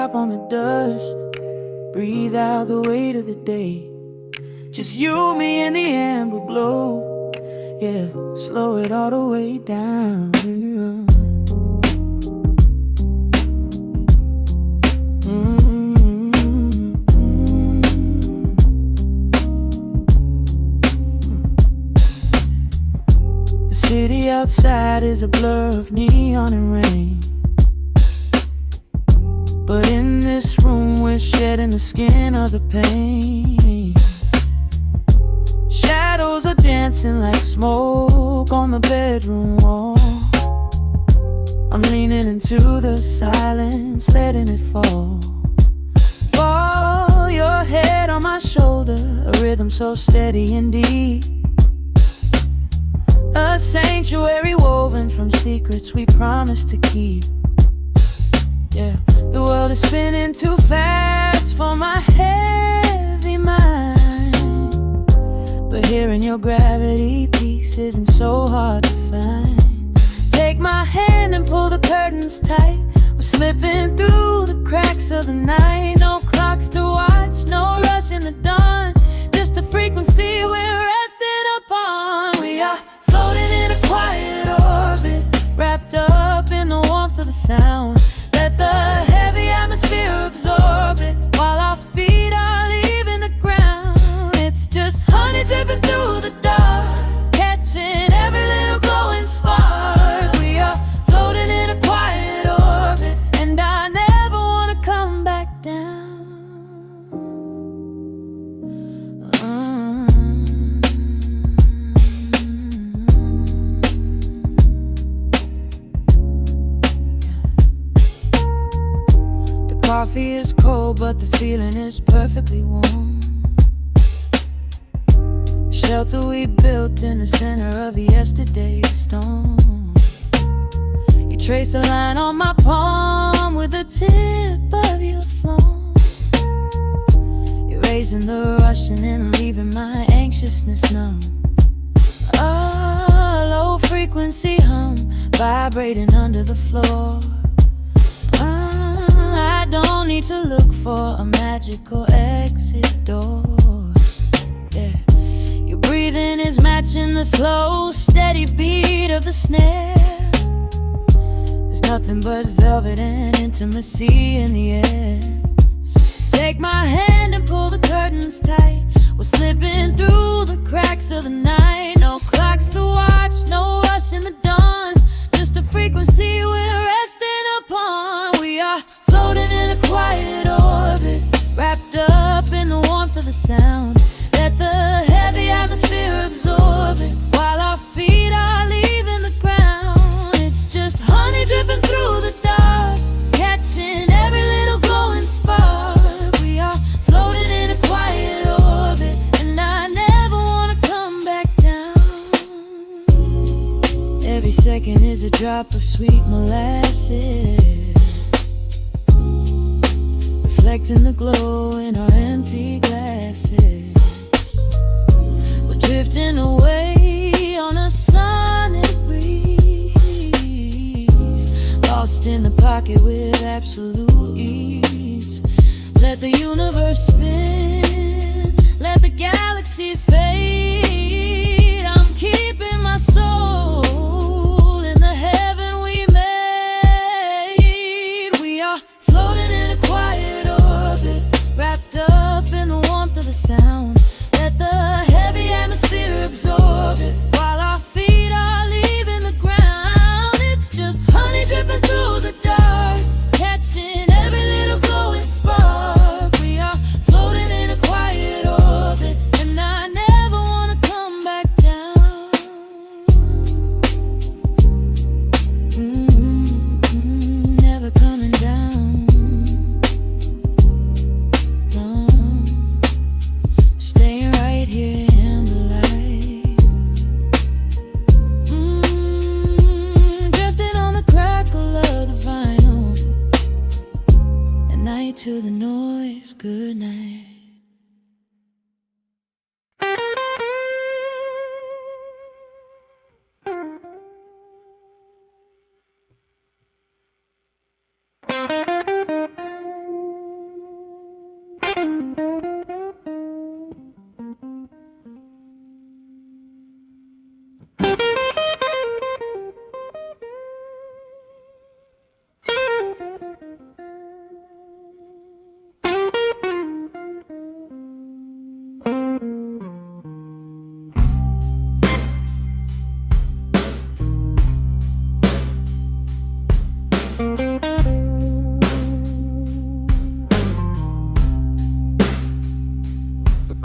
drop on the dust. Breathe out the weight of the day. Just you, me, and the amber glow. Yeah, slow it all the way down. The city outside is a blur of neon and rain, but in this room we're shedding the skin of the pain. Shadows are dancing like smoke on the bedroom wall. I'm leaning into the silence, letting it fall. Fall, your head on my shoulder, a rhythm so steady and deep. A sanctuary woven from secrets we promised to keep. Yeah, the world is spinning too fast for my heavy mind, but hearing your gravity piece isn't so hard to find. Take my hand and pull the curtains tight. We're slipping through the cracks of the night. No clocks to watch, no rush in the dawn. Just a frequency we're resting upon. We are floating in a quiet orbit, wrapped up in the warmth of the sound. Let the heavy atmosphere absorb it, while our feet are leaving the ground. It's just honey dripping through the dark, catching every little glowing spark. We are floating in a quiet orbit, and I never want to come back down. Coffee is cold, but the feeling is perfectly warm. Shelter we built in the center of yesterday's storm. You trace a line on my palm with the tip of your phone, erasing the rushing and leaving my anxiousness numb. A low frequency hum vibrating under the floor. I don't need to look for a magical exit door. Yeah, your breathing is matching the slow, steady beat of the snare. There's nothing but velvet and intimacy in the air. Take my hand and pull the curtains tight. We're slipping through the cracks of the night. No clocks to watch, no rush in the dawn. Just a frequency we're resting upon. We are floating in a quiet orbit, wrapped up in the warmth of the sound. Let the heavy atmosphere absorb it, while our feet are leaving the ground. It's just honey dripping through the dark, catching every little glowing spark. We are floating in a quiet orbit, and I never want to come back down. Every second is a drop of sweet molasses, reflecting the glow in our empty glasses. We're drifting away on a sonic breeze, lost in the pocket with absolute ease. Let the universe spin, let the galaxies fade. I'm keeping my soul in the heaven we made. We are floating in a quiet orbit, wrapped up in the warmth of the sound. Let the heavy atmosphere absorb it, while our feet are leaving the ground. It's just honey dripping through the dark, catching every little glowing spark. We are floating in a quiet orbit, and I never want to come back down. Never coming down. No.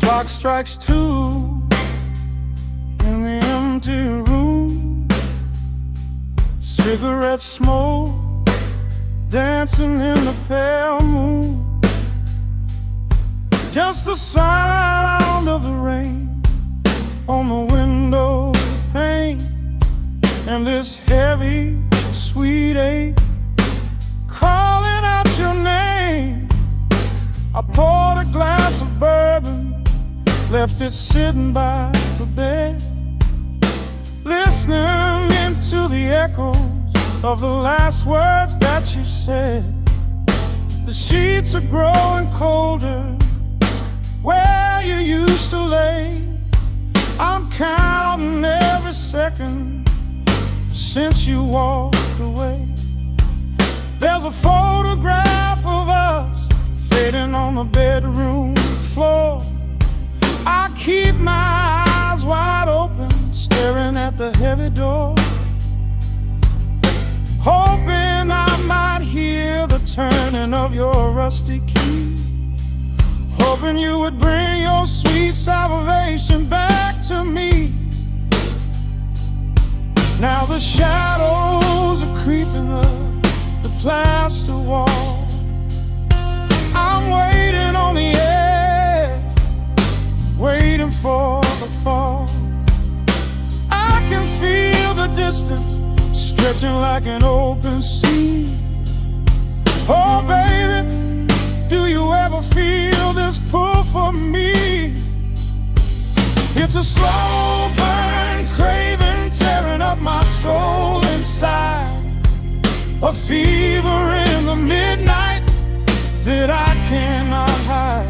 Clock strikes 2 in the empty room. Cigarette smoke dancing in the pale moon. Just the sound of the rain on the window pane, and this heavy, sweet ache calling out your name. I poured a glass of bourbon, left it sitting by the bed, listening into the echoes of the last words that you said. The sheets are growing colder where you used to lay. I'm counting every second since you walked away. There's a photograph of us fading on the bedroom floor. I keep my eyes wide open, staring at the heavy door, hoping I might hear the turning of your rusty key, hoping you would bring your sweet salvation back to me. Now the shadows are creeping up the plaster wall. I'm waiting on the edge, waiting for the fall. I can feel the distance stretching like an open sea. Oh baby, do you ever feel this pull for me? It's a slow burn craving tearing up my soul inside, a fever in the midnight that I cannot hide.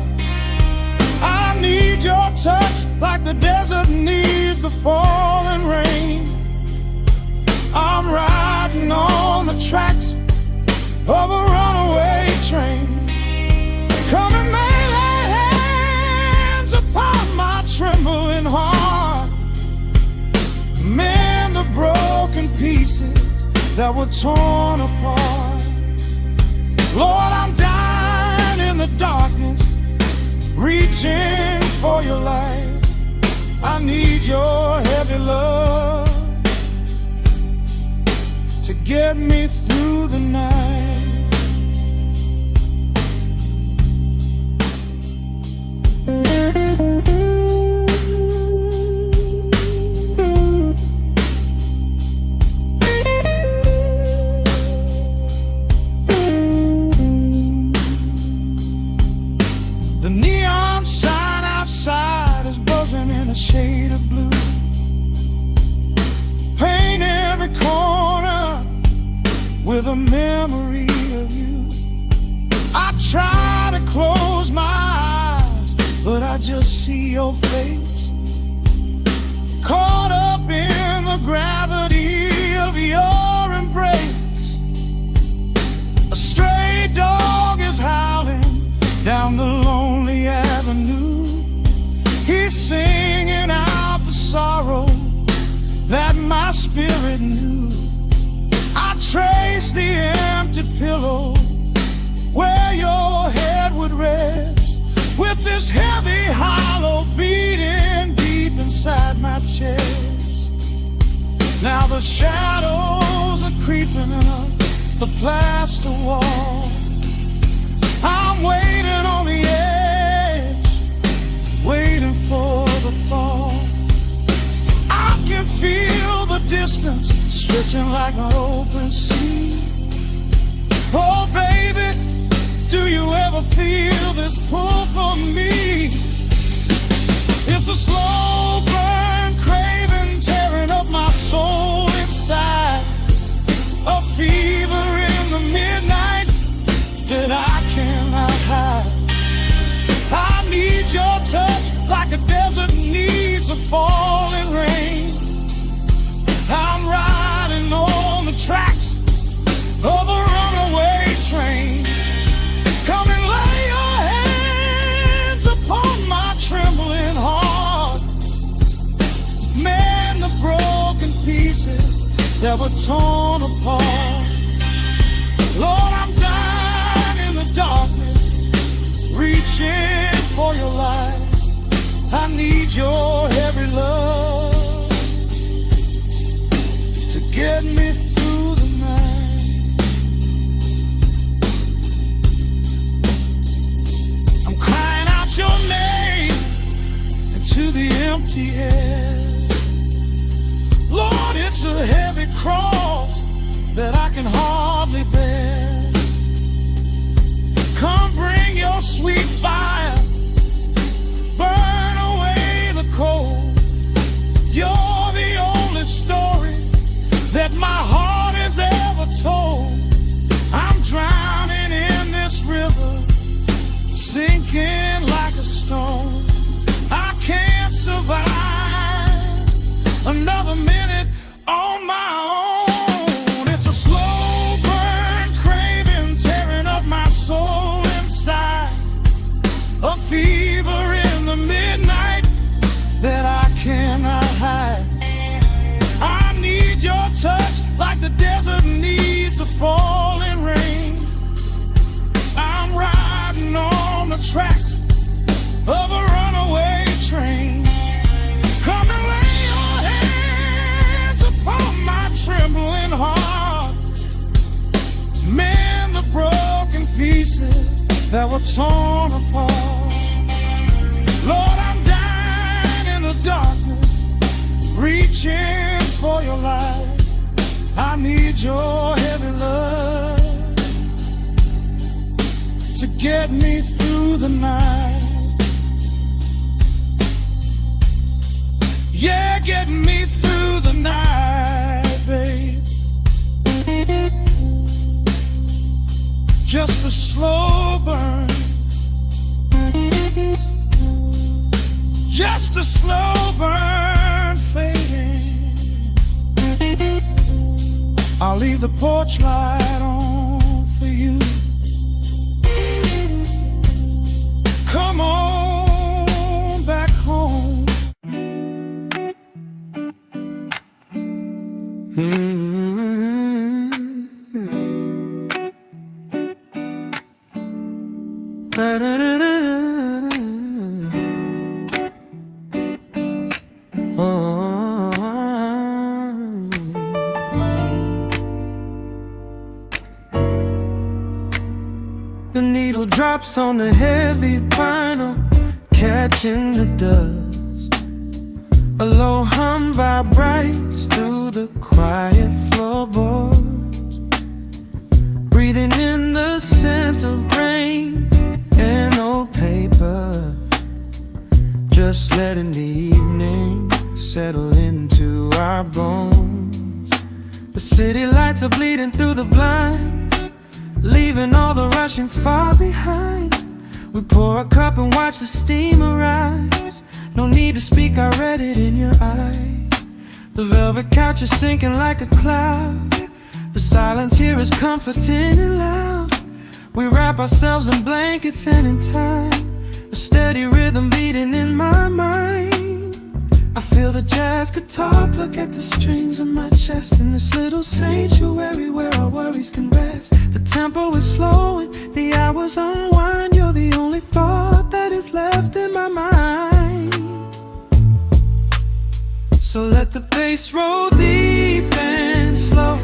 I need your touch like the desert needs the falling rain. I'm riding on the tracks of a runaway train. Come and lay hands upon my trembling heart, mend the broken pieces that were torn apart. Lord, I'm dying in the darkness, reaching for your light. I need your heavy love to get me through the night. The neon sign outside is buzzing in a shade of blue. Paint every corner with a memory of you. I try to close my eyes, but I just see your face, caught up in the gravity of your embrace. A stray dog is howling down the lonely avenue. He's singing out the sorrow that my spirit knew. I trace the empty pillow where your head would rest, with this heavy hollow beating deep inside my chest. Now the shadows are creeping up the plaster wall. I'm waiting on the edge, waiting for the fall. I can feel the distance stretching like an open sea. Oh baby, do you ever feel this pull for me? It's a slow burn craving tearing up my soul inside, a fever in the midnight that I cannot hide. I need your touch like a desert needs a falling rain. I'm riding on the tracks of a runaway train. Come and lay your hands upon my trembling heart, mend the broken pieces that were torn apart. Lord, I'm dying in the darkness, reaching for your light. need your heavy love to get me through the night. I'm crying out your name into the empty air. Lord, it's a heavy cross that I can hardly bear. Come bring your sweet fire, burn away the cold. You're the only story that my heart has ever told. I'm drowning in this river, sinking like a stone. I can't survive another minute on my own. It's a slow burn, craving, tearing up my soul inside. A fever in the midnight that I cannot hide. I need your touch like the desert needs the falling rain. I'm riding on the tracks of a runaway train. Come and lay your hands upon my trembling heart. Mend the broken pieces that were torn apart. Lord, I'm dying in the darkness, reaching for your light. I need your heavy love to get me through the night. Yeah, get me through the night, babe. Just a slow burn, just a slow burn fading. I'll leave the porch light on for you. Come on back home. The needle drops on the heavy vinyl, catching the dust. A low hum vibrates through the quiet floorboards, breathing in the scent of rain and old paper. Just letting the evening settle into our bones. The city lights are bleeding through the blinds, leaving all the rushing far behind. We pour a cup and watch the steam arise. No need to speak, I read it in your eyes. The velvet couch is sinking like a cloud. The silence here is comforting and loud. We wrap ourselves in blankets and in time, a steady rhythm beating in my mind. I feel the jazz guitar pluck at the strings of my chest, in this little sanctuary where our worries can rest. The tempo is slowing, the hours unwind. You're the only thought that is left in my mind. So let the bass roll deep and slow,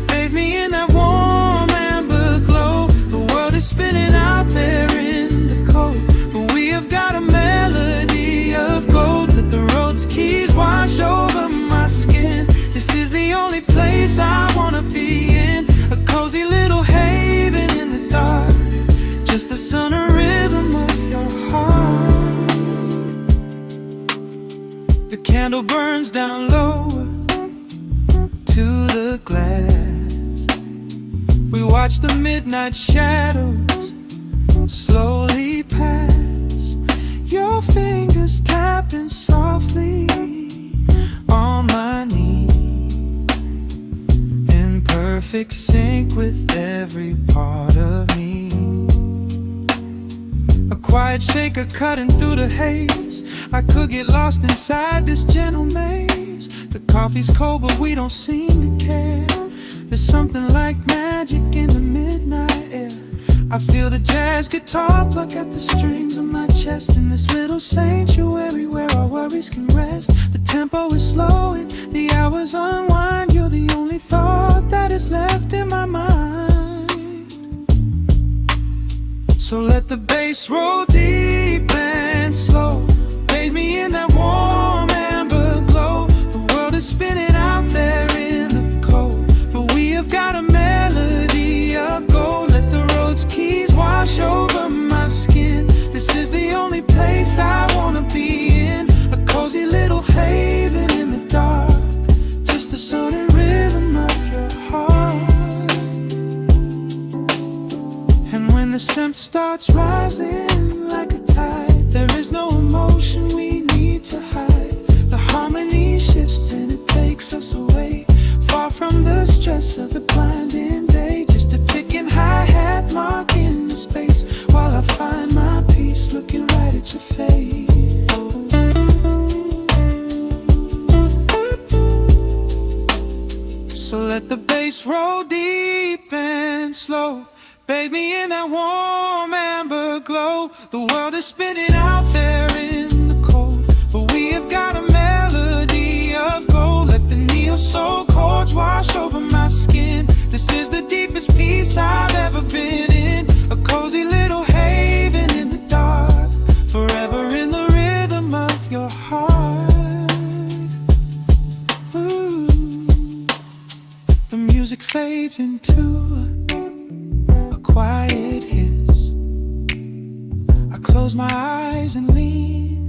bathe me in that warm amber glow. The world is spinning out there in the cold, but we have got a melody of gold. Let the road's keys wash over my skin. This is the only place I wanna be in, a cozy little haven in the dark, just the sound and rhythm of your heart. The candle burns down lower to the glass. We watch the midnight shadows slowly pass. Your fingers tapping softly on my knee, in perfect sync with every part of me. A quiet shaker cutting through the haze. I could get lost inside this gentle maze. The coffee's cold but we don't seem to care. There's something like magic in the midnight air. I feel the jazz guitar pluck at the strings of my chest in this little sanctuary where our worries can rest. The tempo is slow and the hours unwind. You're the only thought that is left in my mind. So let the bass roll deep and slow, bathe me in that warm amber glow. The world is spinning out there in the cold, but we have got a melody of gold. Let the road's keys wash over my skin. This is the only place I wanna be in, a cozy little haven in the dark, just the sound and rhythm of your heart. And when the scent starts rising like a tide, there is no emotion we need to hide. The harmony shifts and it takes us away, far from the stress of the blinding day. Just a ticking hi-hat marking the space, while I find my peace looking right at your face. So let the bass roll deep and slow, bathe me in that warm amber glow. The world is spinning out there in the cold, but we have got a melody of gold. Let the neo-soul chords wash over my skin. This is the deepest peace I've ever been in, a cozy little haven in the dark, forever in the rhythm of your heart. Ooh. The music fades into a quiet hiss. I close my eyes and lean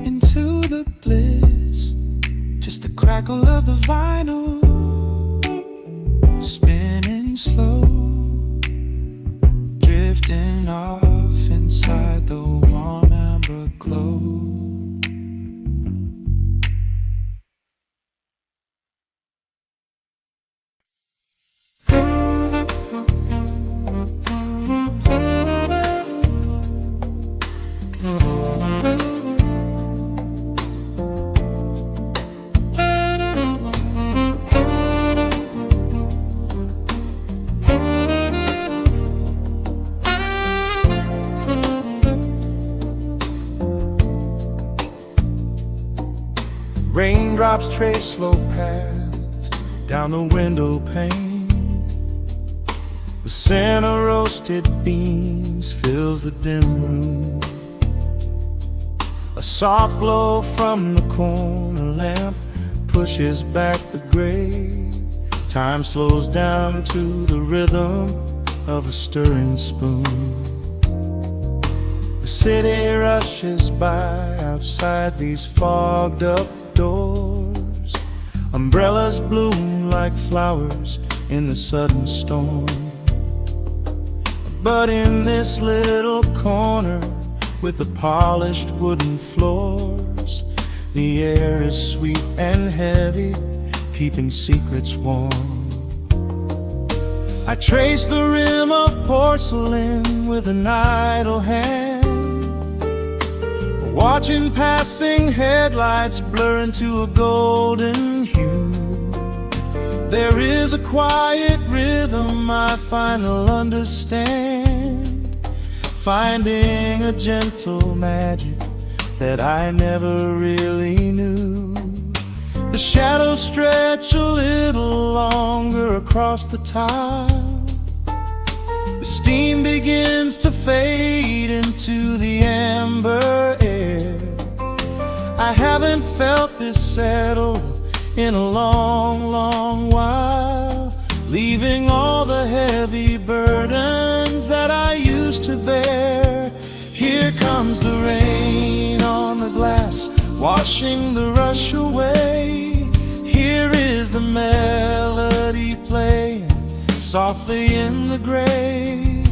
into the bliss. Just the crackle of the vinyl spinning slow, drifting off inside the warm amber glow. Raindrops trace slow paths down the window pane. The scent of roasted beans fills the dim room. A soft glow from the corner lamp pushes back the gray. Time slows down to the rhythm of a stirring spoon. The city rushes by outside these fogged up doors. Umbrellas bloom like flowers in the sudden storm. But in this little corner with the polished wooden floors, the air is sweet and heavy, keeping secrets warm. I trace the rim of porcelain with an idle hand, watching passing headlights blur into a golden hue. There is a quiet rhythm I finally understand, finding a gentle magic that I never really knew. The shadows stretch a little longer across the tile. The steam begins to fade into the amber air. I haven't felt this settled in a long, long while, leaving all the heavy burdens that I used to bear. Here comes the rain on the glass, washing the rush away. Here is the melody playing softly in the gray.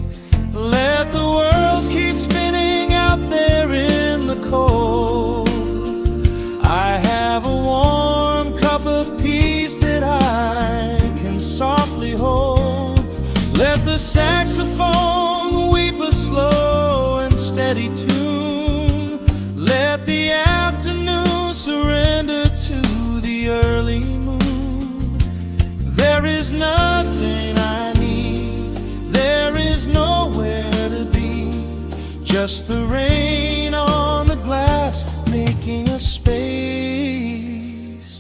Let the world keep spinning out there in the cold. I have a warm cup of peace that I can softly hold. Let the saxophone weep a slow and steady tune. Let the afternoon surrender to the early moon. There is nothing I need, there is no just the rain on the glass, making a space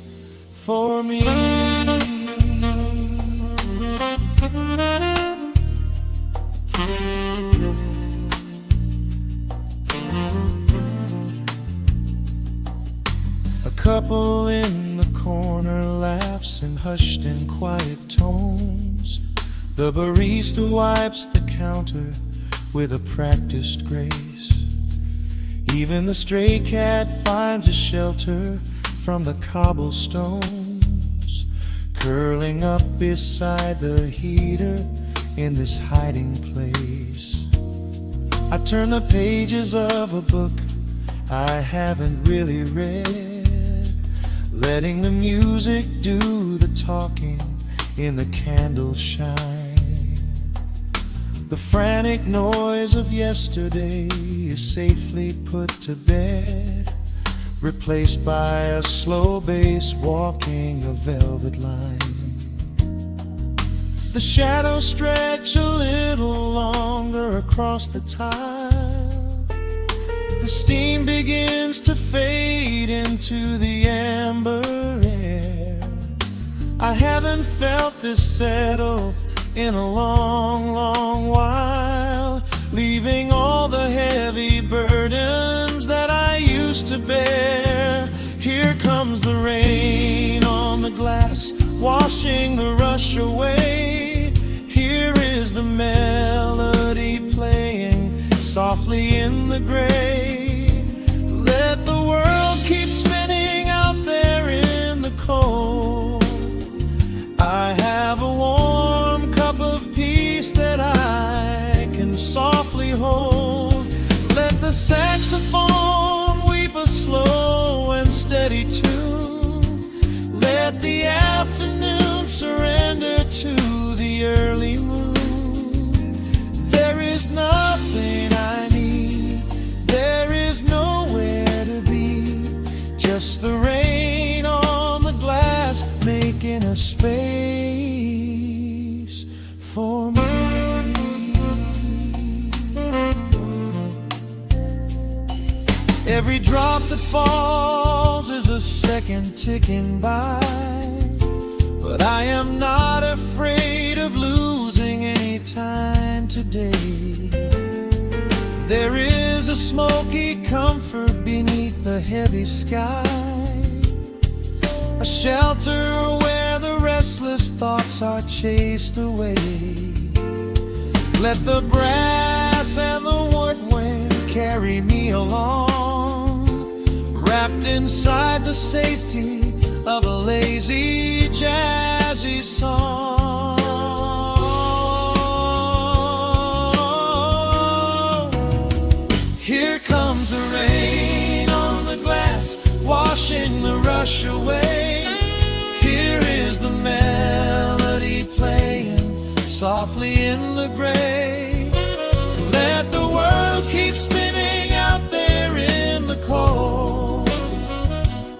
for me. A couple in the corner laughs in hushed and quiet tones. The barista wipes the counter with a practiced grace. Even the stray cat finds a shelter from the cobblestones, curling up beside the heater in this hiding place. I turn the pages of a book I haven't really read, letting the music do the talking in the candle shine. The frantic noise of yesterday is safely put to bed, replaced by a slow bass walking a velvet line. The shadows stretch a little longer across the tile. The steam begins to fade into the amber air. I haven't felt this settle in a long, long while, leaving all the heavy burdens that I used to bear. Here comes the rain on the glass, washing the rush away. Here is the melody playing softly in the gray. Let the world keep spinning out there in the cold. I have a warm cup of peace that I can softly hold. Let the saxophone weep a slow and steady tune. Let the afternoon surrender to the early moon. There is nothing I need, there is nowhere to be, just the rain on the glass making a space for me. Every drop that falls is a second ticking by, but I am not afraid of losing any time today. There is a smoky comfort beneath the heavy sky, a shelter where the restless thoughts are chased away. Let the brass and the woodwind carry me along, wrapped inside the safety of a lazy, jazzy song. Here comes the rain on the glass, washing the rush away. Here is the melody playing softly in the gray. Let the world keep spinning out there in the cold.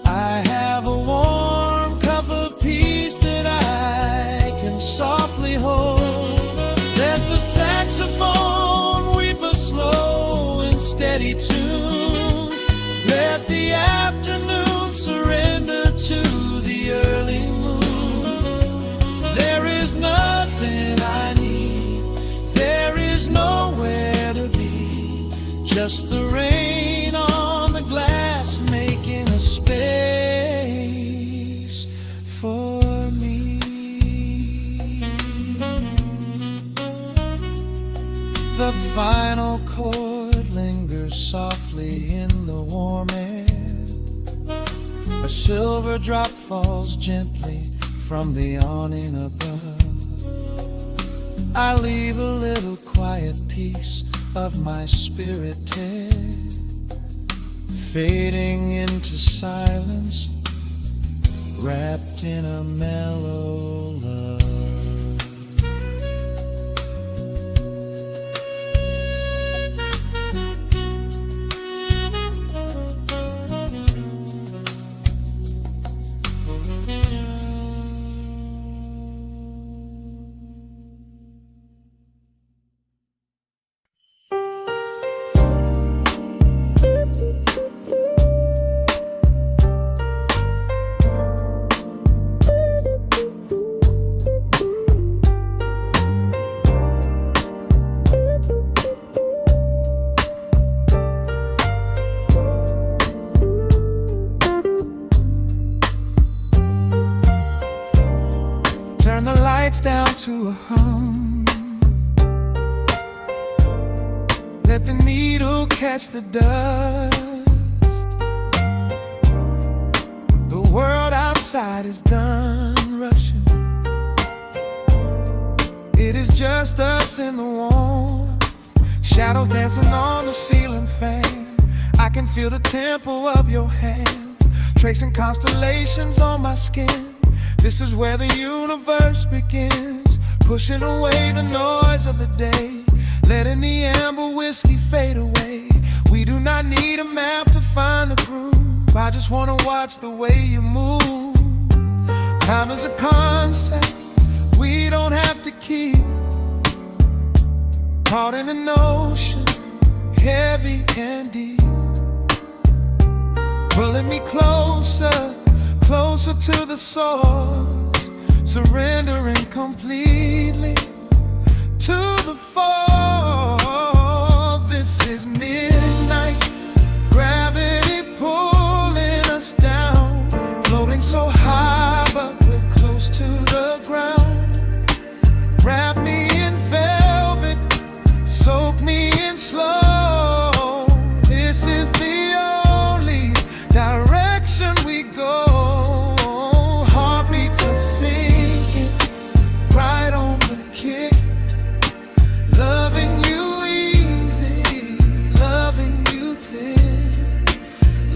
I have a warm cup of peace that I can softly hold. Let the saxophone weep a slow and steady tune. Let the afternoon surrender to the early moon. There is nothing I need, there is nowhere to be, just the rain on the glass making a space for me. The final chord lingers softly in the warm air. A silver drop falls gently from the awning above. I leave a little quiet piece of my spirit dead, fading into silence, wrapped in a mellow love. breaks down to a hum. Let the needle catch the dust. The world outside is done rushing. It is just us in the warmth, shadows dancing on the ceiling fan. I can feel the tempo of your hands, tracing constellations on my skin. This is where the universe begins, pushing away the noise of the day, letting the amber whiskey fade away. We do not need a map to find the groove. I just wanna watch the way you move. Time is a concept we don't have to keep. Caught in an ocean, heavy and deep, pulling me closer, closer to the source, surrendering completely to the force. This is midnight, gravity pulling us down, floating so high but we're close to the ground. Wrap me in velvet, soak me in slow. This is the only direction we go. Heartbeats are sinking, right on the kick. Loving you easy, loving you thin.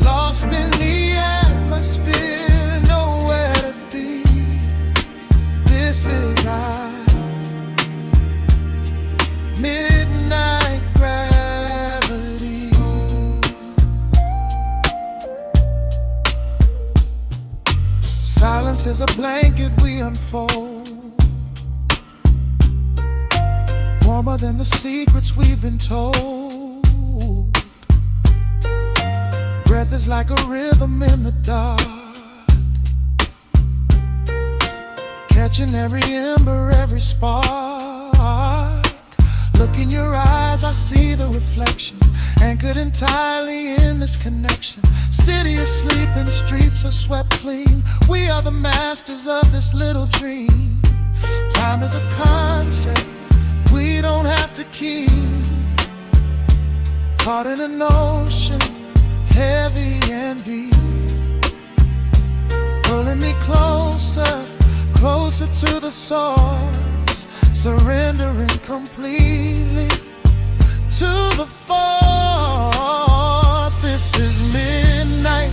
Lost in the atmosphere, nowhere to be. This is our midnight gravity. Silence is a blanket we unfold, warmer than the secrets we've been told. Breath is like a rhythm in the dark, catching every ember, every spark. Look in your eyes, I see the reflection, anchored entirely in this connection. City asleep and the streets are swept clean. We are the masters of this little dream. Time is a concept we don't have to keep. Caught in an ocean, heavy and deep, pulling me closer, closer to the source, surrendering completely to the force. This is midnight,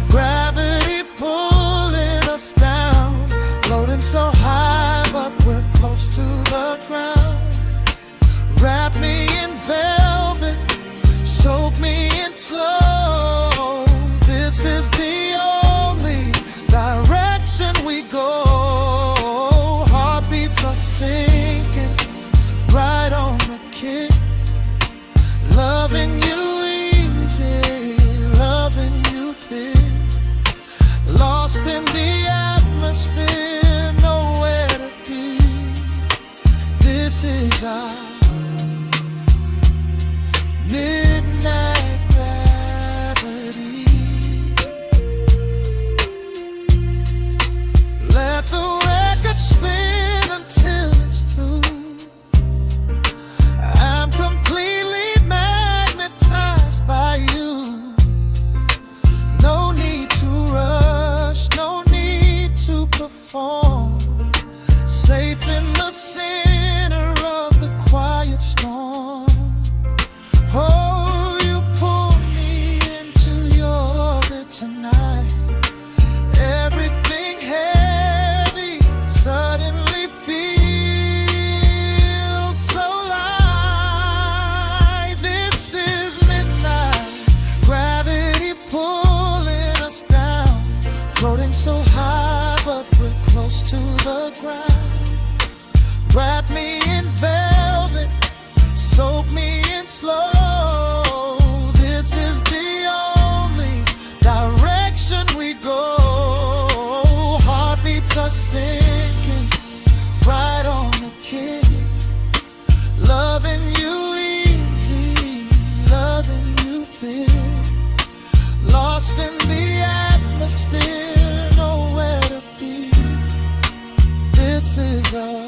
gravity pulling us down, floating so high but we're close to the ground. Wrap me in velvet, soak me in slow. This is the only direction we go. Heartbeats are sinking, right on the kick. Loving you easy, loving you thin. Lost in the atmosphere, nowhere to be. This is our midnight gravity. Let the record spin until it's through. I'm completely magnetized by you. No need to rush, no need to perform. Safe in the center of the quiet storm. Oh, you pull me into your orbit tonight. Everything heavy suddenly feels so light. This is midnight, gravity pulling us down, floating so high but we're close to the ground. Wrap me in velvet, soak me in slow. This is the only direction we go. Heartbeats are sinking, right on the kick. Loving you easy, loving you thin. Lost in the atmosphere, nowhere to be. This is all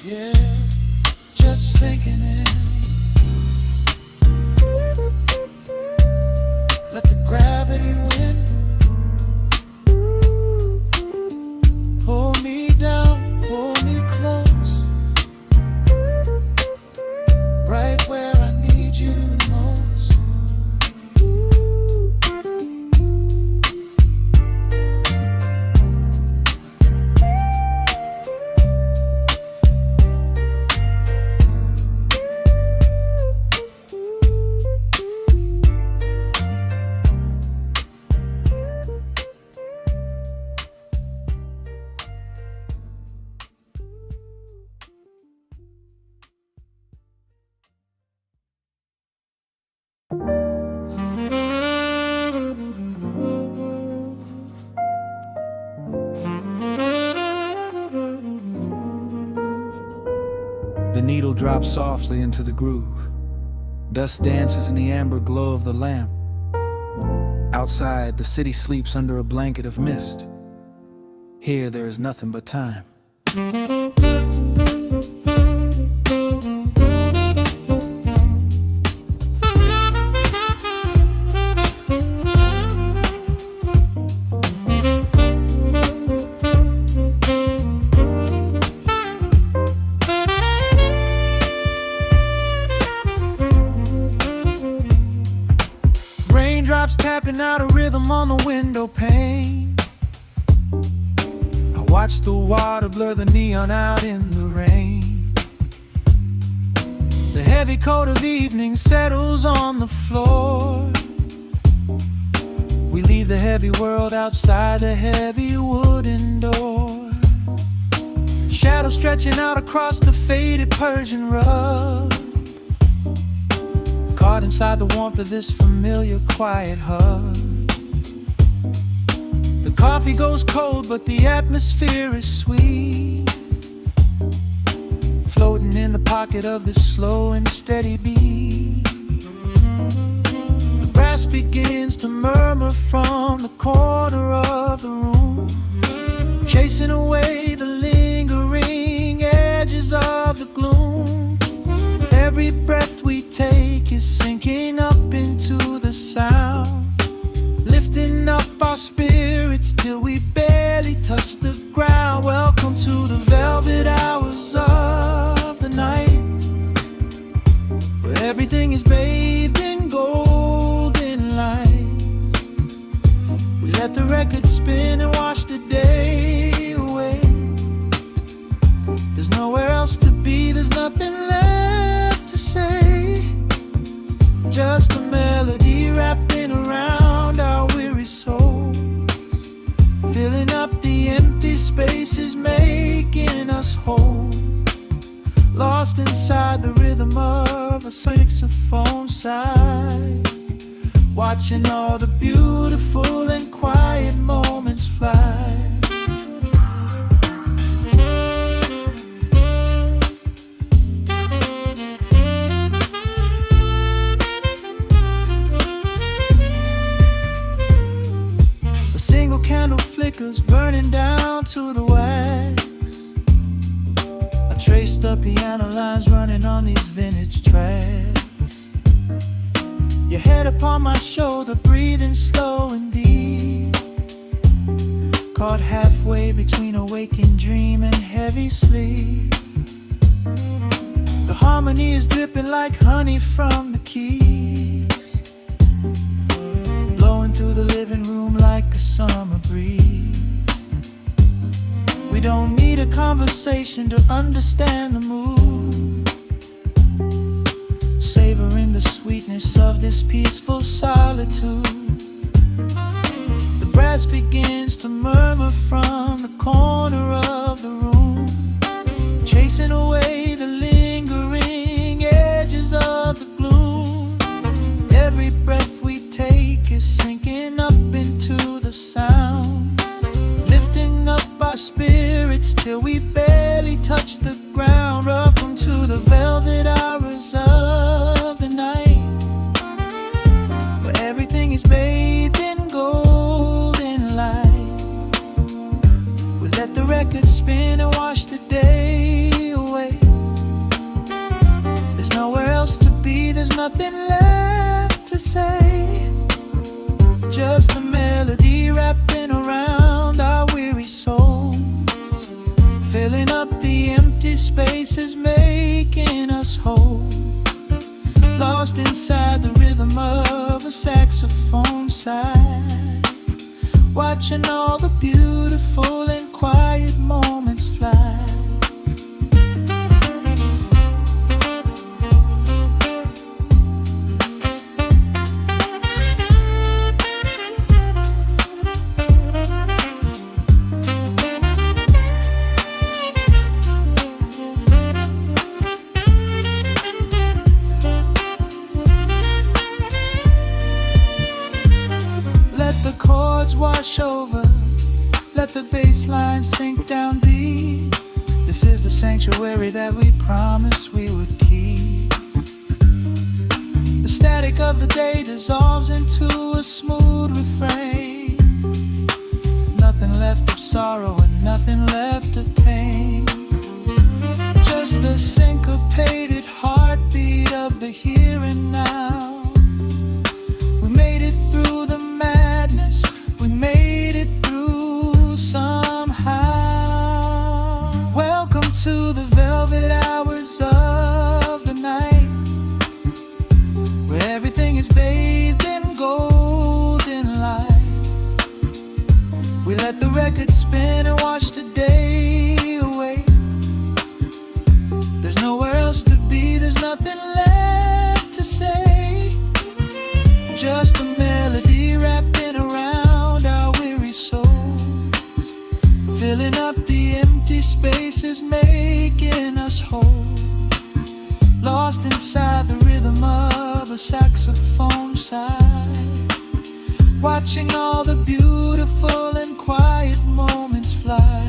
Yeah, just sinking in. Let the gravity win. Pull me down, pull me close, right where I need you the most. The needle drops softly into the groove. Dust dances in the amber glow of the lamp. Outside, the city sleeps under a blanket of mist. Here, there is nothing but time. Raindrops tapping out a rhythm on the window pane. I watch the water blur the neon out in the rain. The heavy coat of evening settles on the floor. We leave the heavy world outside the heavy wooden door. Shadows stretching out across the faded Persian rug. Caught inside the warmth of this familiar quiet hug. The coffee goes cold, but the atmosphere is sweet. Floating in the pocket of this slow and steady beat. The grass begins to murmur from the corner of the room, chasing away the lingering edges of the gloom. Every breath we take is sinking up into the sound, lifting up our spirits till we barely touch the ground. Welcome to the velvet hours of the night, where everything is bathed in golden light. We let the record spin and wash the day away. There's nowhere else to be, there's nothing left to say. Just a melody wrapping around our weary souls, filling up the empty spaces, making us whole. Lost inside the rhythm of a saxophone sigh, watching all the beautiful and quiet moments fly. Candle flickers burning down to the wax. I trace the piano lines running on these vintage tracks. Your head upon my shoulder, breathing slow and deep, caught halfway between a waking dream and heavy sleep. The harmony is dripping like honey from the keys, blowing through the living room like a summer breeze. We don't need a conversation to understand the mood, savoring the sweetness of this peaceful solitude. The brass begins to murmur from the corner of the room, chasing away the lingering edges of the gloom. Every breath we take is sinking up into the sound, lifting up our spirits till we barely touch the ground. Welcome to the velvet hours of the night, where everything is bathed in golden light. We let the record spin away the empty spaces making us whole. Lost inside the rhythm of a saxophone sigh, watching all the beautiful and quiet moments fly. Wash over, let the bass line sink down deep. This is the sanctuary that we promised we would keep. The static of the day dissolves into a smooth refrain. Nothing left of sorrow and nothing left of pain. Just the syncopated heartbeat of the here and now. We made it through the madness, we made it through somehow. Welcome to the velvet hours of the night, where everything is bathed in golden light. We let the record spin and watch the day away. There's nowhere else to be, there's nothing left to say. Just a melody wrapping around our weary souls, filling up the empty spaces, making us whole. Lost inside the rhythm of a saxophone sigh, watching all the beautiful and quiet moments fly.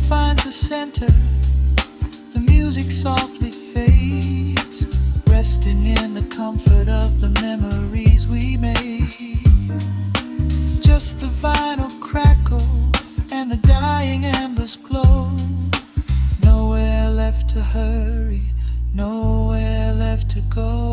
Finds the center, the music softly fades, resting in the comfort of the memories we made. Just the vinyl crackle and the dying embers glow. Nowhere left to hurry, nowhere left to go.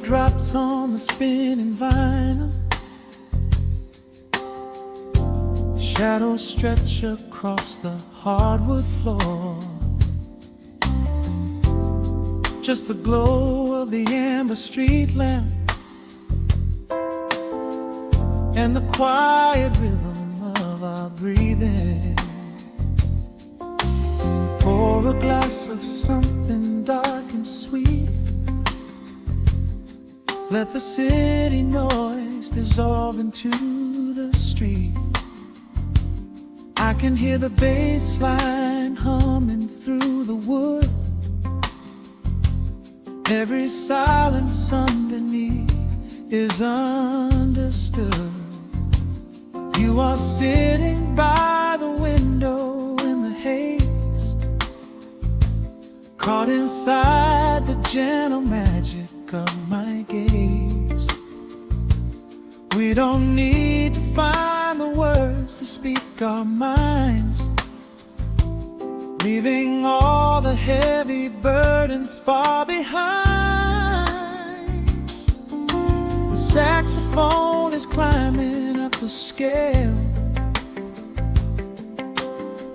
Drops on the spinning vinyl, shadows stretch across the hardwood floor. Just the glow of the amber street lamp and the quiet rhythm of our breathing. Pour a glass of something dark and sweet. Let the city noise dissolve into the street. I can hear the bass line humming through the wood. Every silence underneath is understood. You are sitting by the window in the haze, caught inside the gentle magic of my gaze. We don't need to find the words to speak our minds, leaving all the heavy burdens far behind. The saxophone is climbing up the scale.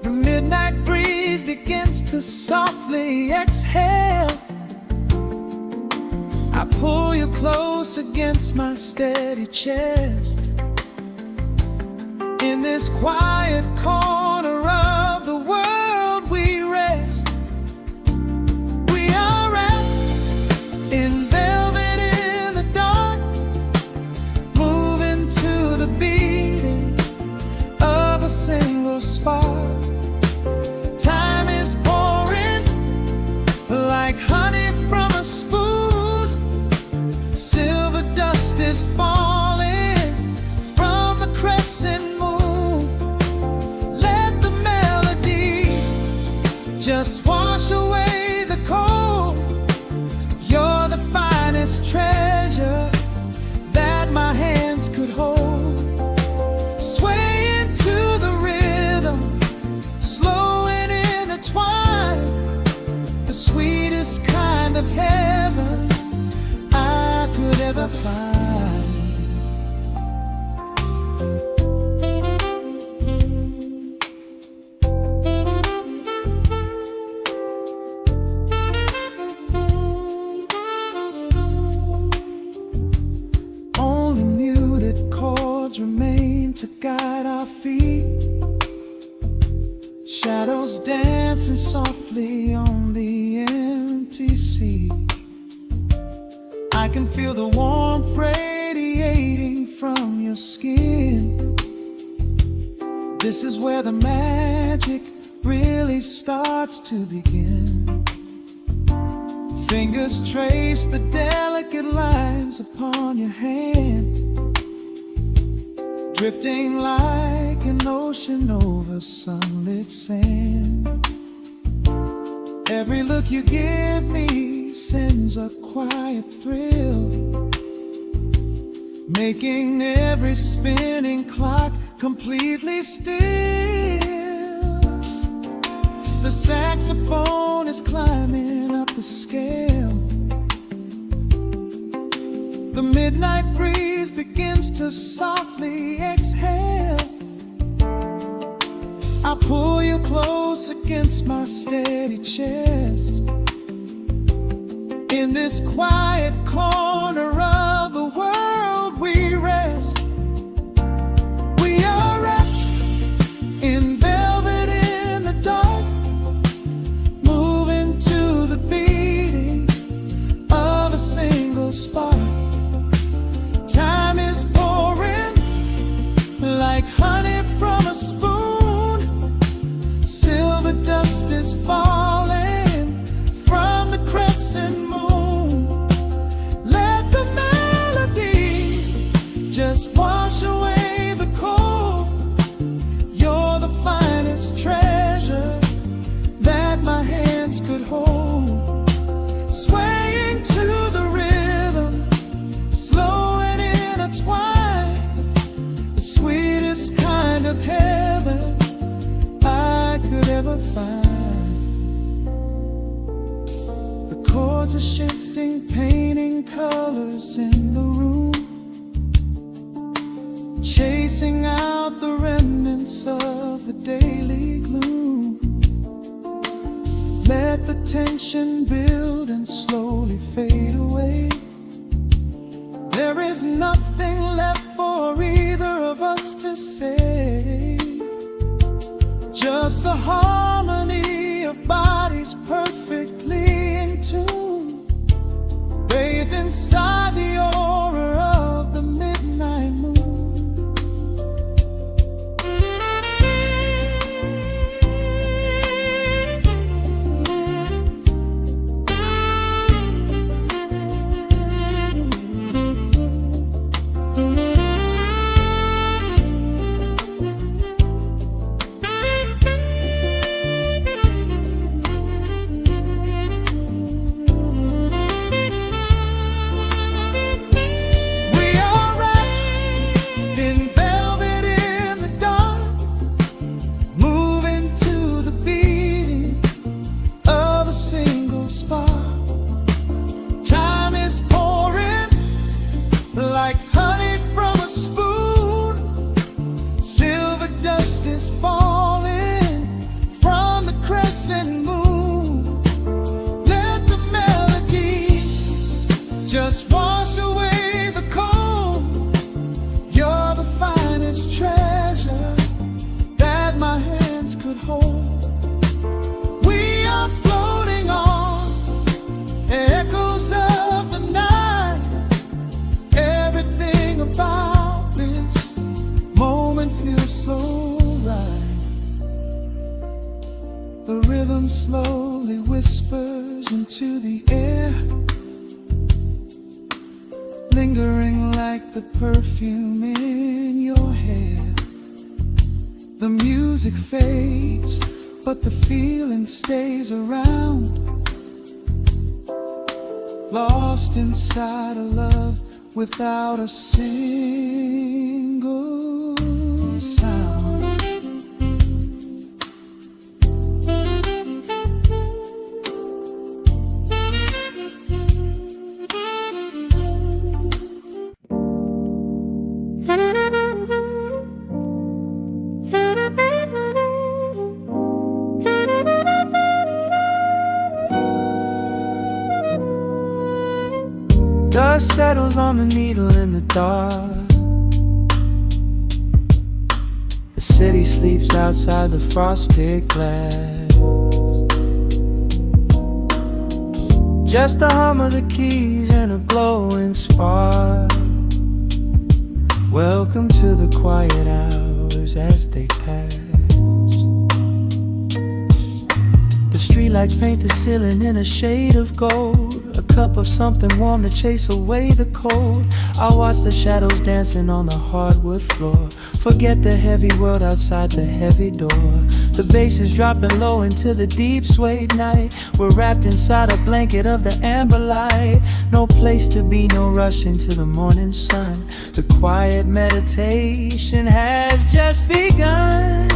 The midnight breeze begins to softly exhale. I pull you close against my steady chest. In this quiet corner of the world we rest. We are wrapped in velvet in the dark, moving to the beating Just wash away the cold. You're the finest treasure that my hands could hold. Sway into the rhythm, slow and intertwined, the sweetest kind of heaven I could ever find. Remain to guide our feet, shadows dancing softly on the empty sea. I can feel the warmth radiating from your skin. This is where the magic really starts to begin. Fingers trace the delicate lines upon your hand, drifting like an ocean over sunlit sand. Every look you give me sends a quiet thrill, making every spinning clock completely still. The saxophone is climbing up the scale. The midnight breeze begins to softly exhale. I pull you close against my steady chest. In this quiet corner of the world we rest. We are wrapped in velvet in the dark, moving to the beating of a single spark. Time is pouring like honey from a spoon. Silver dust is falling from the crescent moon. Let the melody just wash away the cold. You're the finest treasure that my hands could hold. Swaying to the rhythm, slow and intertwined, the sweetest kind of heaven I could ever find. The chords are shifting, painting colors in the room, chasing out the remnants of the daily gloom. Let the tension build and slowly fade away. There is nothing left for either of us to say. Just the harmony of bodies perfectly in tune, bathed inside the aura of the midnight moon. Just wash away the cold. You're the finest treasure that my hands could hold. We are floating on echoes of the night. Everything about this moment feels so right. The rhythm slowly whispers into the air, lingering like the perfume in your hair. The music fades but the feeling stays around. Lost inside a love without a single sound. Dust settles on the needle in the dark. The city sleeps outside the frosted glass. Just the hum of the keys and a glowing spark. Welcome to the quiet hours as they pass. The streetlights paint the ceiling in a shade of gold. A cup of something warm to chase away the cold. I watch the shadows dancing on the hardwood floor. Forget the heavy world outside the heavy door. The bass is dropping low into the deep suede night. We're wrapped inside a blanket of the amber light. No place to be, no rush into the morning sun. The quiet meditation has just begun.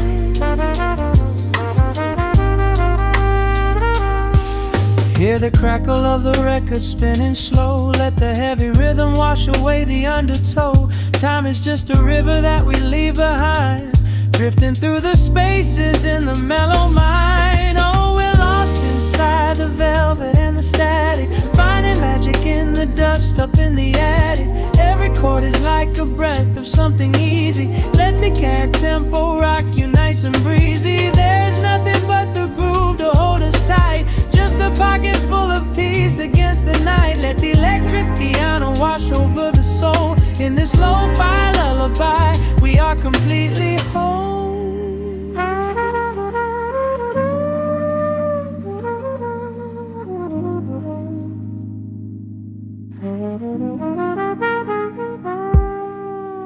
Hear the crackle of the record spinning slow. Let the heavy rhythm wash away the undertow. Time is just a river that we leave behind, drifting through the spaces in the mellow mind. Oh, we're lost inside the velvet and the static, finding magic in the dust up in the attic. Every chord is like a breath of something easy. Let the cat tempo rock you nice and breezy. There's nothing but the groove to hold us tight. Just a pocket full of peace against the night. Let the electric piano wash over the soul. In this lo-fi lullaby, we are completely whole.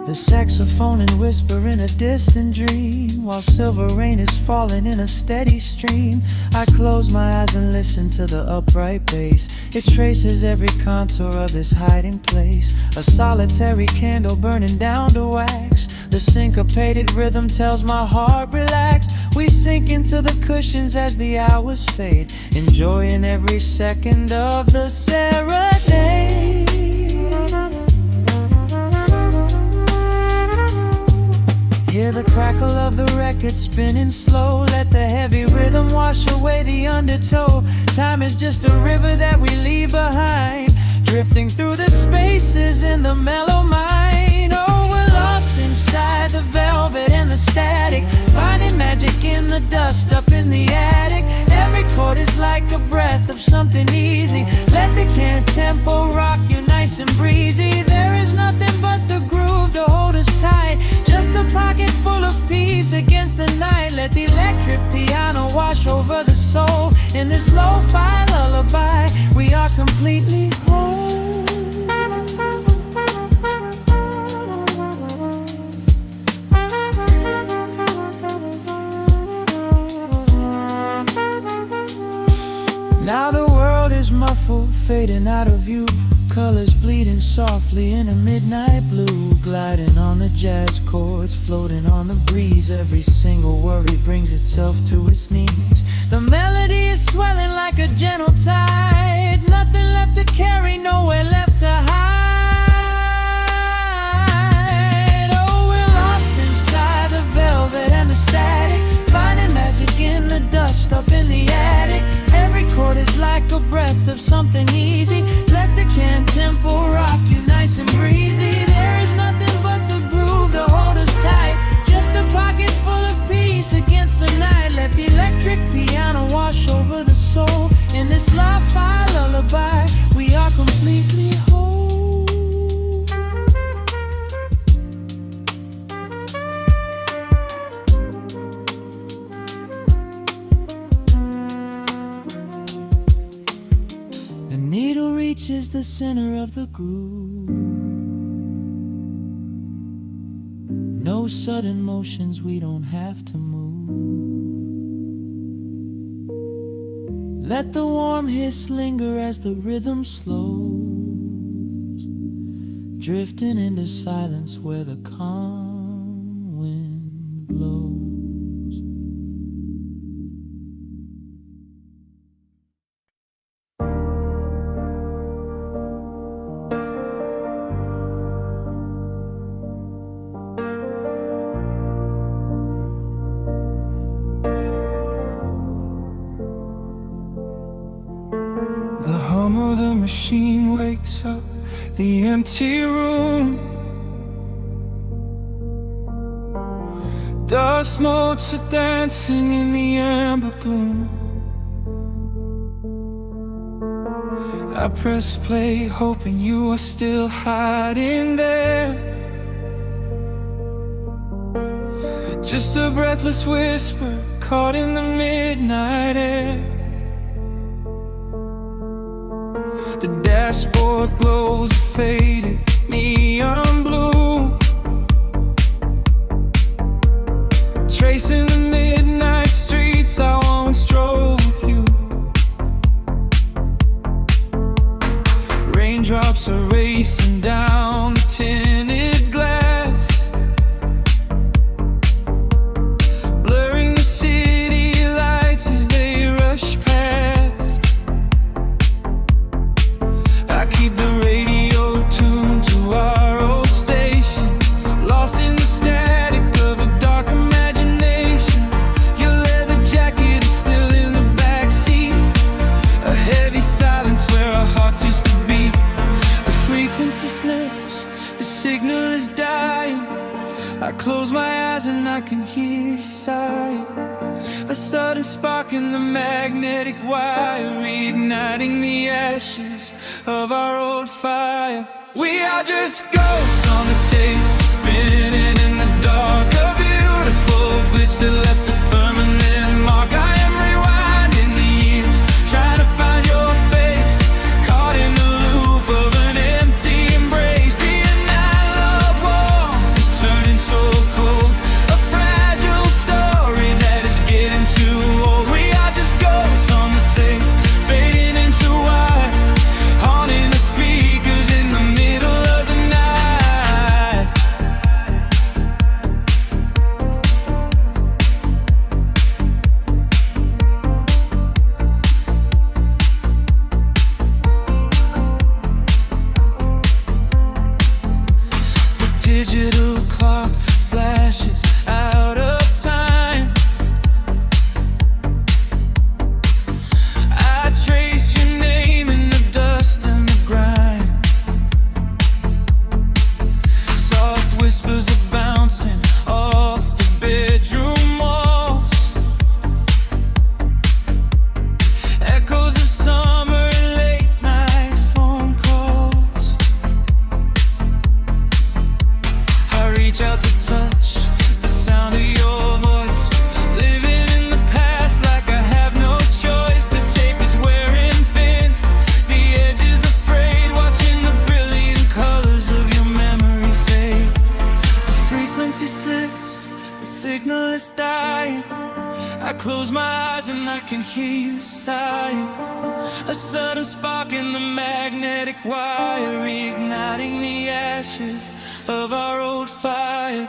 The saxophone and whisper in a distant dream, while silver rain is falling in a steady stream. I close my eyes and listen to the upright bass. It traces every contour of this hiding place. A solitary candle burning down to wax. The syncopated rhythm tells my heart relax. We sink into the cushions as the hours fade, enjoying every second of the serenade. Hear the crackle of the record spinning slow. Let the heavy rhythm wash away the undertow. Time is just a river that we leave behind, drifting through the spaces in the mellow mind. Oh, we're lost inside the velvet and the static, finding magic in the dust up in the attic. Every chord is like a breath of something easy. Let the can tempo rock you nice and breezy. There is nothing but the groove to hold us tight. Just a pocket full of peace against the night. Let the electric piano wash over the soul. In this lo-fi lullaby, we are completely whole. Now the world is muffled, fading out of view. Colors bleeding softly in a midnight blue, gliding on the jazz chords, floating on the breeze. Every single worry brings itself to its knees. The melody is swelling like a gentle tide. Nothing left to carry, nowhere left to hide. Oh, we're lost inside the velvet and the static, finding magic in the dust up in the attic. Every chord is like a breath of something easy. Let the can tempo rock you nice and breezy. There is nothing but the groove to hold us tight. Just a pocket full of peace against the night. Let the electric piano wash over the soul. In this lo-fi lullaby, we are completely whole. The needle reaches the center of the groove. No sudden motions, we don't have to move. Let the warm hiss linger as the rhythm slows, drifting into silence where the calm wind blows. The hum of the machine wakes up the empty room. Dust motes are dancing in the amber gloom. I press play hoping you are still hiding there. Just a breathless whisper caught in the midnight air. The dashboard glows a faded neon blue, tracing the midnight streets I once drove with you. Raindrops are racing down the tinted glass, blurring the city lights as they rush past. Keep the radio tuned to our old station, lost in the static of a dark imagination. Your leather jacket is still in the backseat, a heavy silence where our hearts used to beat. The frequency slips, the signal is dying. I close my eyes and I can hear you sighing. A sudden spark in the magnetic wire, reigniting the ashes of our old fire. We are just ghosts on the tape, spinning in the dark. A beautiful glitch that left a permanent mark. I am rewinding the years, trying to find your face, caught in the loop of an empty embrace. The analog warmth is turning so cold, a fragile story that is getting too old. We are just ghosts on the tape, fading into white, haunting the speakers in the middle of the night. The digital clock flashes out of time. I trace your name in the dust and the grime. Soft whispers are bouncing off the bedroom walls, echoes of summer and late night phone calls. I reach out to touch the sound of your voice, living in the past like I have no choice. The tape is wearing thin, the edge is afraid, watching the brilliant colors of your memory fade. The frequency slips, the signal is dying. I close my eyes and I can hear you sighing. A sudden spark in the magnetic wire, reigniting the ashes of our old fire.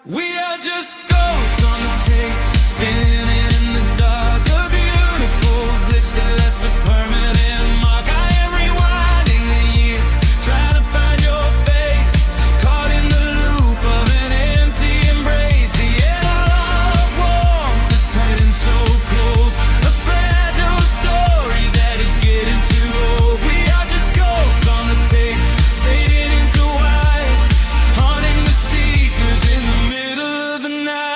We are just ghosts on the tape, spinning in the dark. A beautiful glitch that left a permanent mark. I am rewinding the years, trying to find your face, caught in the loop of an empty embrace. The analog warmth is turning so cold, a fragile story that is getting too old. We are just ghosts on the tape, fading into white, haunting the speakers in the middle of the night.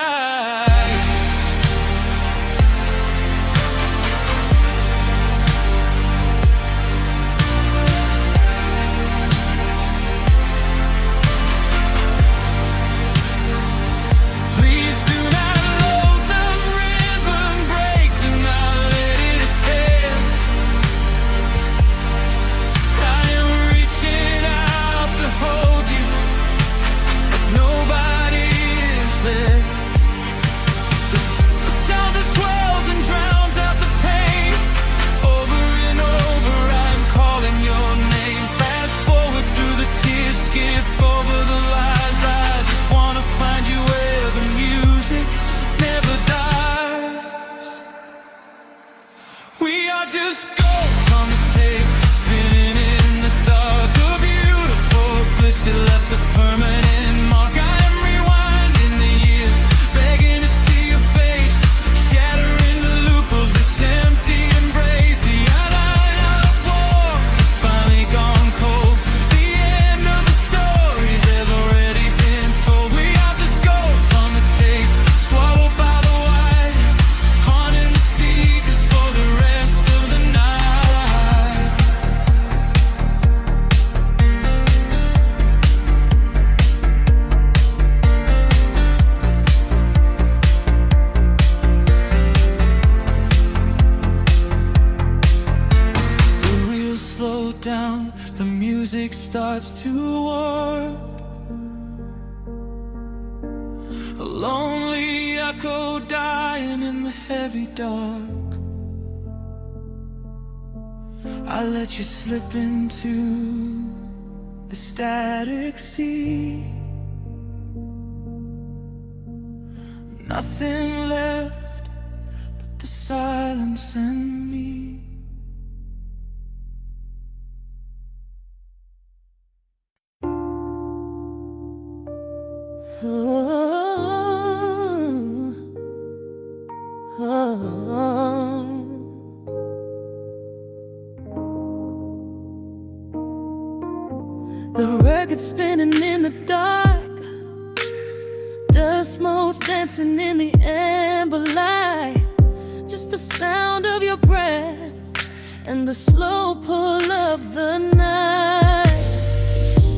music starts to warp, a lonely echo dying in the heavy dark. I let you slip into the static sea. Nothing left but the silence and me. The record spinning in the dark, dust motes dancing in the amber light. Just the sound of your breath and the slow pull of the night.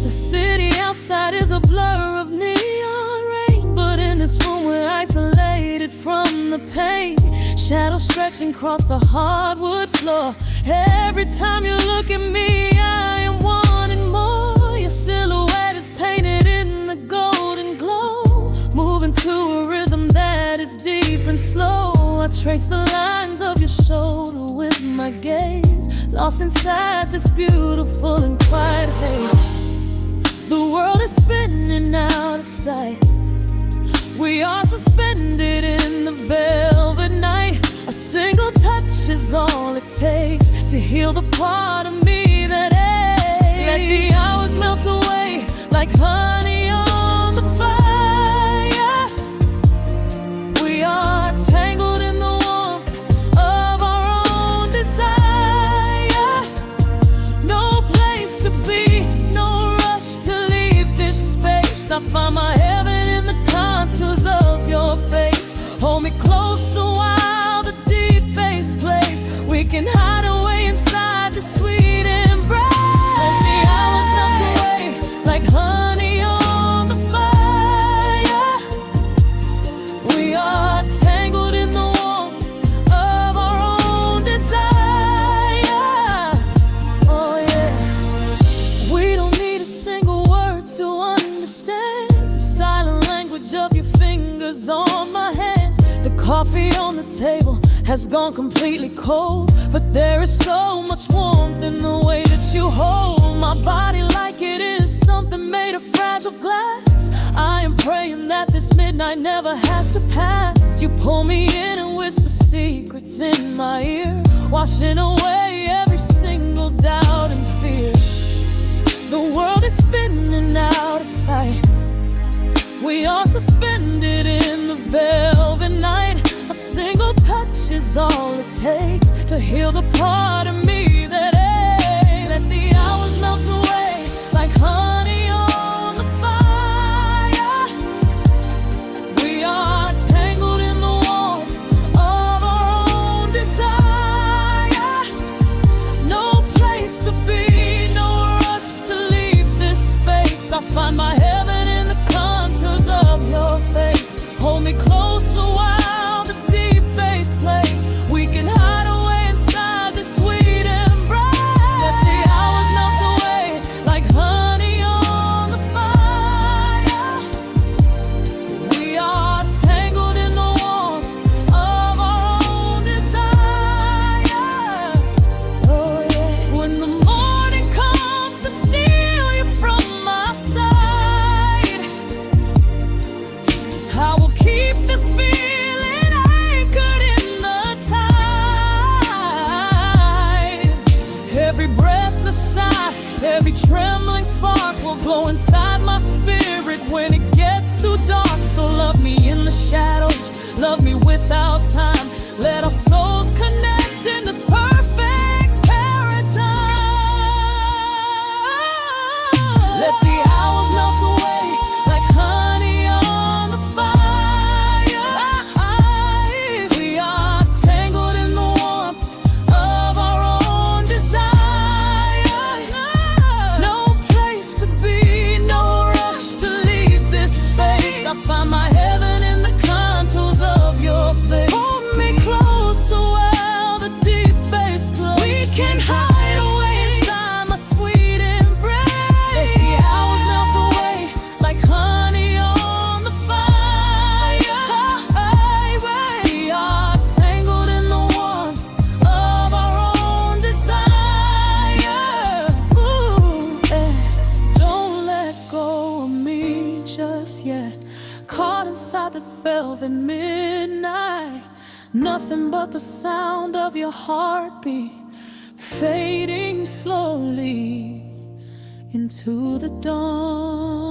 The city outside is a blur of neon rain, but in this room we're isolated from the pain. Shadows stretching across the hardwood floor. Every time you look at me, I am wanting more. Your silhouette is painted in the golden glow, moving to a rhythm that is deep and slow. I trace the lines of your shoulder with my gaze, lost inside this beautiful and quiet haze. The world is spinning out of sight. We are suspended in the velvet night. A single touch is all it takes to heal the part of me that aches. Let the hours melt away like honey on the fire. We are tangled in the warmth of our own desire. No place to be, no rush to leave this space. I find my heaven in the contours of your face. Hold me closer while the deep bass plays. We can hide away inside the sweet embrace. Let the hours melt away like honey on the fire. We are tangled in the warmth of our own desire. Oh yeah. We don't need a single word to understand the silent language of your fingers on my hand. The coffee on the table has gone completely cold, but there is so much warmth in the way that you hold my body like it is something made of fragile glass. I am praying that this midnight never has to pass. You pull me in and whisper secrets in my ear, washing away every single doubt and fear. The world is spinning out of sight. We are suspended in the velvet night. A single touch is all it takes to heal the part of me that aches. Let the hours melt away like honey on the fire. We are tangled in the warmth of our own desire. No place to be, no rush to leave this space. I find my heaven in the contours of your face. Hold me closer while the deep bass plays. We can hide away inside the sweet embrace. Let the hours melt away like honey on the fire. We are tangled in the warmth of our own desire. Oh yeah. When the morning comes to steal you from my side, I will keep this feeling this velvet midnight. Nothing but the sound of your heartbeat fading slowly into the dawn.